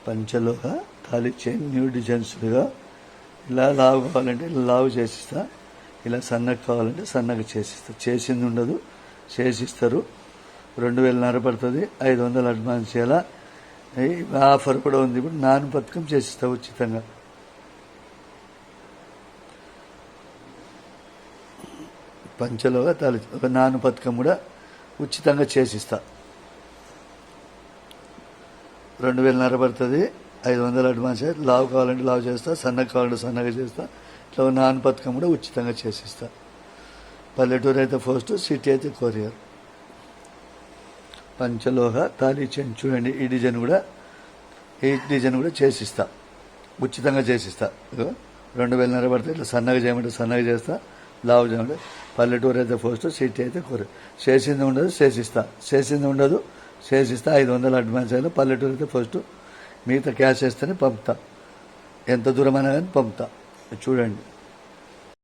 పంచలోహ తాళి chain new డిజైన్స్గా ఇలా లావు కావాలంటే ఇలా లావు చేసిస్తా, ఇలా సన్నగా కావాలంటే సన్నగా చేసిస్తా. చేసింది ఉండదు, చేసిస్తారు. 2000 పడుతుంది. 500 అడ్వాన్స్ చేయాలా. ఆఫర్ కూడా ఉంది. ఇప్పుడు నాన్ పథకం చేసిస్తా ఉచితంగా. పంచలోగా తాళి ఒక నాన్ పథకం కూడా ఉచితంగా చేసిస్తా. 2000 పడుతుంది. 500 అడ్వాన్స్. లావు కావాలంటే లావు చేస్తా, సన్నగా కావాలంటే సన్నగా చేస్తా. ఇట్లా నాన్ పథకం కూడా ఉచితంగా చేసిస్తా. పల్లెటూరు అయితే పోస్ట్, సిటీ అయితే కొరియర్. పంచలోహ తాళి చైన్ చూడండి. ఈ డిజైన్ కూడా చేసిస్తా, ఉచితంగా చేసిస్తా. 2000 పడితే ఇట్లా సన్నగా చేయమంటే సన్నగా చేస్తా, లావు చేయమంటే. పల్లెటూరు అయితే పోస్ట్, సిటీ అయితే కొరియర్. చేసింది ఉండదు, చేసిస్తా. 500 అడ్వాన్స్ అయినా. పల్లెటూరు అయితే పోస్ట్, మిగతా క్యాష్ వేస్తేనే పంపుతా. ఎంత దూరమైనా కానీ పంపుతా. చూడండి.